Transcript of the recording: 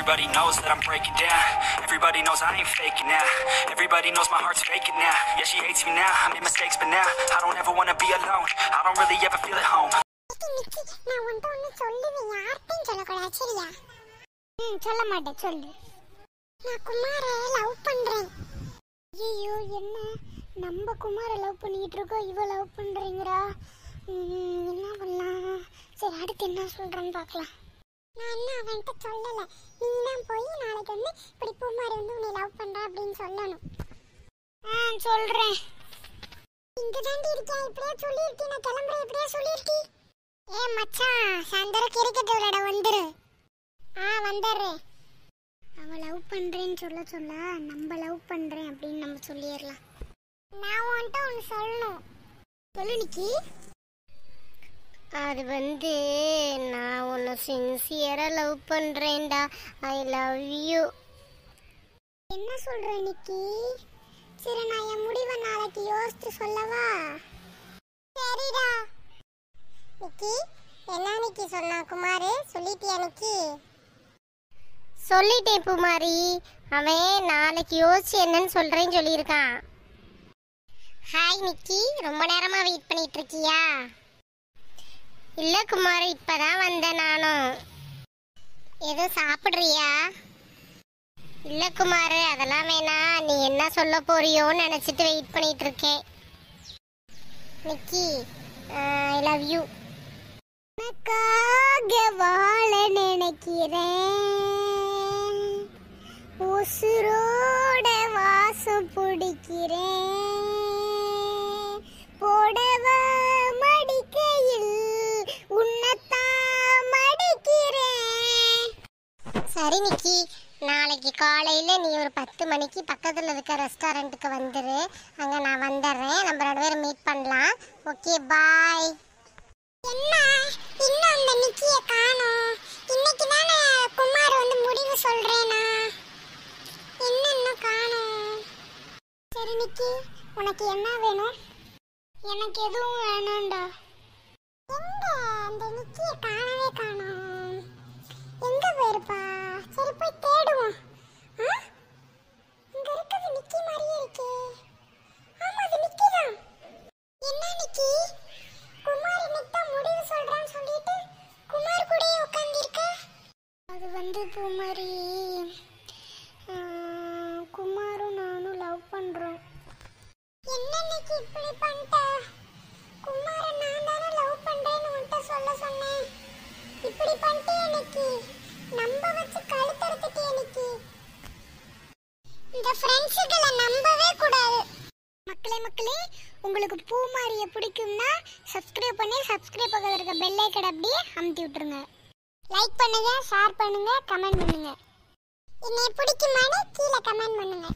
Everybody knows that I'm breaking down. Everybody knows I ain't faking now. Everybody knows my heart's faking now. Yeah, she hates me now. I made mistakes, but now I don't ever wanna be alone. I don't really ever feel at home. நான் உன்கிட்ட ஒன்று சொல்லுவேன், யார்கிட்டையும் சொல்லக்கூடாது, சரியா? சொல்ல மாட்டேன், சொல்லு. நான் குமாரை லவ் பண்றேன். ஐயோ, என்ன நம்ம குமாரை லவ் பண்ணிக்கிட்டு இருக்கோம், இவ லவ் பண்றீங்கடா. என்ன பண்ணலாம்? சரி, அடுத்து என்ன சொல்றேன்னு பார்க்கலாம். நான் என்ன அவன்கிட்ட சொல்லலை. நீ தான் போய் நாளைக்கு வந்து இப்படி பூமாரி வந்து உன்னை லவ் பண்ற அப்படின்னு சொல்லணும். சொல்றேன். இங்க தாண்டி இருக்கேன், இப்படியே சொல்லிருக்கேன். நான் கிளம்புறேன், இப்படியே சொல்லிருக்கேன். மச்சான், சாயந்தரம் கிரிக்கெட் விளையாட வந்துரு. வந்துடுறேன். அவ லவ் பண்றேன்னு சொல்ல நம்ம லவ் பண்றேன் அப்படின்னு நம்ம சொல்லிடலாம். நான் உன்கிட்ட ஒன்று சொல்லணும். சொல்லு நிக்கி. அது வந்து நான் உன்னை சின்சியரா லவ் பண்றேன்டா. I love you. என்ன சொல்ற நிக்கி? சரி, நான் என் முடிவை நாளைக்கு யோசிச்சு சொல்லவா? சரிடா. நிக்கி, என்ன நிக்கி சொன்னா குமாரு? சொல்லிட்டியா நிக்கி? சொல்லிட்டேன் பூமாரி. அவன் நாளைக்கு யோசிச்சு என்னன்னு சொல்றேன்னு சொல்லியிருக்கான். ஹாய் நிக்கி, ரொம்ப நேரமா வெயிட் பண்ணிட்டு இருக்கியா? இல்ல குமார், இப்பதான் வந்தேன் நானும். ஏதோ சாப்பிடுறியா? இல்ல குமார், அதெல்லாம் வேணா. நீ என்ன சொல்ல போறியோன்னு நினைச்சிட்டு வெயிட் பண்ணிட்டு இருக்கேன். நிக்கி, ஐ லவ் யூ. உனக்காக வாழ நினைக்கிறேன், உசுரோட வாசம் பிடிக்கிறேன், போடவ மடிக்கையில் உன்னத்தான் மடிக்கிறேன். சரி நிக்கி, நாளைக்கு காலையில நீ ஒரு 10 மணிக்கு பக்கத்துல இருக்க ரெஸ்டாரண்ட்டுக்கு வந்துரு. அங்க நான் வந்துடுறேன். நம்ம 2 பேரும் மீட் பண்ணலாம். ஓகே, பாய். என்ன இன்னும் அந்த நிக்கிய காணோம்? இன்னைக்கு தானே குமார் வந்து முடிவு சொல்றேனா? என்ன இன்னும் காணோம்? சரி நிக்கி, உனக்கு என்ன வேணும்? எனக்கு எதுவும் வேணாம்டா. எங்க அந்த நிக்கிய காணவே காணோம்? எங்க போயிருப்பா? சரி, போய் தேடுவோம். இங்க இருக்குது நிக்கி மாதிரியே இருக்கே. ஆமா, அது நிக்கி தான். என்ன நிக்கி? குமார் இன்னைக்கு தான் முடிவு சொல்றான்னு சொல்லிட்டு குமார் கூடயே உட்கார்ந்திருக்க. அது வந்து பூமாரி, குமாரும் நானும் லவ் பண்றோம். என்ன இன்னைக்கு இப்படி பண்ணிட்ட? குமாரை நான் தானே லவ் பண்றேன்னு உன்கிட்ட சொல்ல சொன்னேன். இப்படி பண்ணிட்டே இன்னைக்கு நம்ப வச்சு கழுத்தறுத்துட்டே இன்னைக்கு. இந்த ஃப்ரெண்ட்ஸுகளை நம்பவே கூடாது. மக்களே, உங்களுக்கு பூமாரியை பிடிக்கும்னா சப்ஸ்கிரைப் பண்ணி பக்கத்தில் இருக்க பெல் ஐக்கனை அப்படியே அமுத்தி விட்டுருங்க. லைக் பண்ணுங்க, ஷேர் பண்ணுங்க, கமெண்ட் பண்ணுங்க. என்னை பிடிக்குமான்னு கீழே கமெண்ட் பண்ணுங்க.